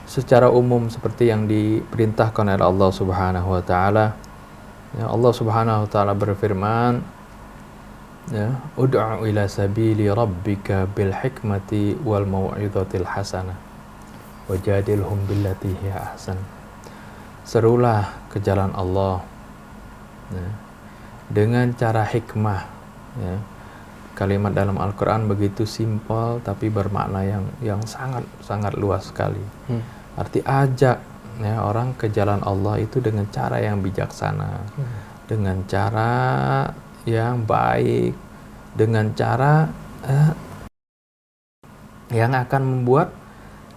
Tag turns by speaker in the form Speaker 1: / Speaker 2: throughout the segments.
Speaker 1: secara umum seperti yang diperintahkan oleh Allah Subhanahu wa taala. Ya, Allah Subhanahu wa taala berfirman, ya, ud'u ila sabili rabbika bil hikmati wal mau'izatil hasanah wajadilhum billati hiya ahsan. Serulah ke jalan Allah, ya, dengan cara hikmah. Ya. Kalimat dalam Al-Quran begitu simpel tapi bermakna yang sangat luas sekali. Arti ajak, ya, orang ke jalan Allah itu dengan cara yang bijaksana, dengan cara yang baik, dengan cara yang akan membuat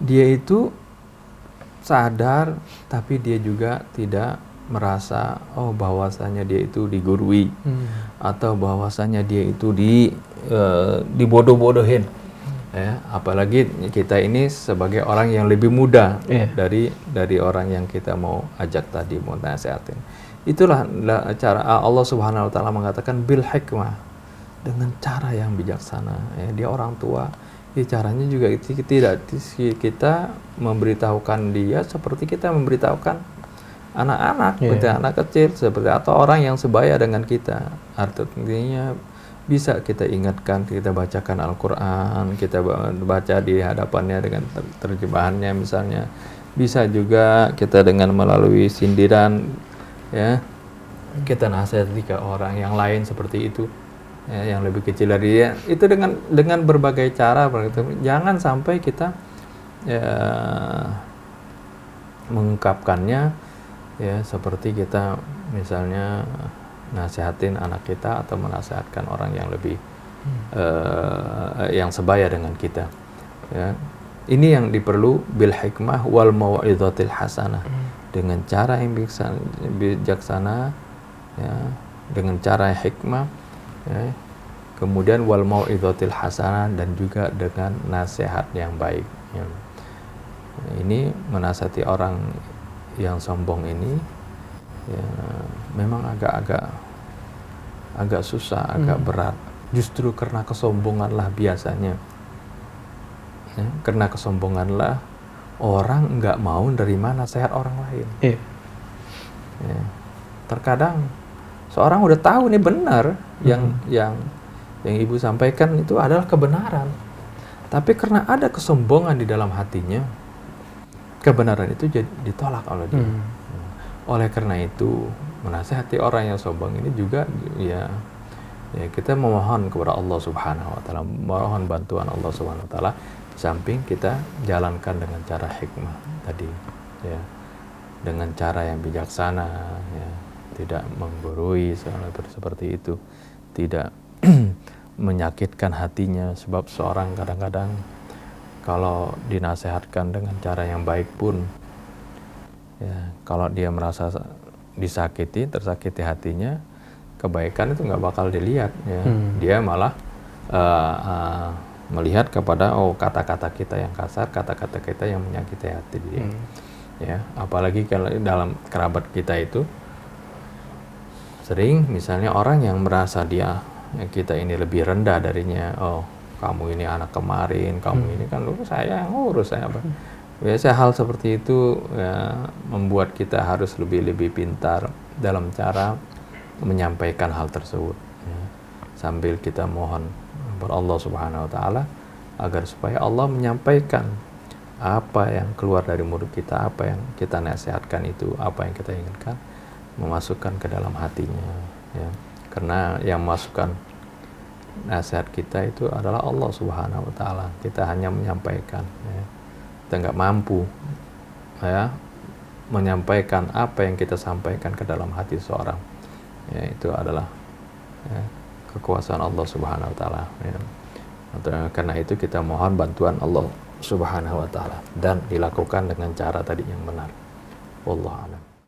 Speaker 1: dia itu sadar, tapi dia juga tidak merasa bahwasanya dia itu digurui atau bahwasanya dia itu dibodoh-bodohin. Ya, apalagi kita ini sebagai orang yang lebih muda dari orang yang kita mau ajak tadi, mau nasihatin. Itulah cara Allah Subhanahu wa taala mengatakan bil hikmah, dengan cara yang bijaksana. Ya, dia orang tua, caranya juga tidak kita memberitahukan dia seperti kita memberitahukan anak-anak, seperti anak kecil, seperti atau orang yang sebaya dengan kita. Artinya bisa kita ingatkan, kita bacakan Al-Quran, kita baca di hadapannya dengan terjemahannya misalnya. Bisa juga kita dengan melalui sindiran, ya, kita nasihati ke orang yang lain seperti itu, ya, yang lebih kecil dari dia. Itu dengan berbagai cara. Jangan sampai kita mengungkapkannya, ya, seperti kita misalnya nasihatin anak kita atau menasihatkan orang yang lebih yang sebaya dengan kita. Ya. Ini yang diperlu bil hikmah wal mau'izatil hasanah, dengan cara yang bijaksana, ya, dengan cara yang hikmah, ya. Kemudian wal mau'izatil hasanah, dan juga dengan nasihat yang baik. Ya. Ini menasihati orang yang sombong ini, ya, memang agak susah, agak berat. Justru karena kesombonganlah biasanya, ya, karena kesombonganlah orang nggak mau nerima nasihat orang lain. Ya. Terkadang seorang udah tahu nih benar yang ibu sampaikan itu adalah kebenaran, tapi karena ada kesombongan di dalam hatinya, kebenaran itu jadi ditolak oleh dia. Oleh karena itu, menasihati orang yang sombong ini juga ya kita memohon kepada Allah Subhanahu wa taala, mohon bantuan Allah Subhanahu wa taala, samping kita jalankan dengan cara hikmah tadi, ya, dengan cara yang bijaksana, ya, tidak menggurui seperti itu, tidak menyakitkan hatinya. Sebab seorang kadang-kadang kalau dinasehatkan dengan cara yang baik pun, ya, kalau dia merasa tersakiti hatinya, kebaikan itu nggak bakal dilihat. Ya. Dia malah melihat kepada kata-kata kita yang kasar, kata-kata kita yang menyakiti hati dia. Ya, apalagi kalau dalam kerabat kita itu sering misalnya orang yang merasa kita ini lebih rendah darinya. Kamu ini anak kemarin, kamu ini kan saya yang ngurus, saya apa. Biasa hal seperti itu, ya, membuat kita harus lebih pintar dalam cara menyampaikan hal tersebut, ya. Sambil kita mohon kepada Allah Subhanahu wa taala agar supaya Allah menyampaikan apa yang keluar dari mulut kita, apa yang kita nasihatkan itu, apa yang kita inginkan, memasukkan ke dalam hatinya, ya. Karena yang masukkan nasihat kita itu adalah Allah Subhanahu wa taala. Kita hanya menyampaikan, ya. Kita nggak mampu, ya, menyampaikan apa yang kita sampaikan ke dalam hati seorang. Ya, itu adalah, ya, kekuasaan Allah Subhanahu wa taala, ya. Karena itu kita mohon bantuan Allah Subhanahu wa taala dan dilakukan dengan cara tadi yang benar. Wallahu a'lam.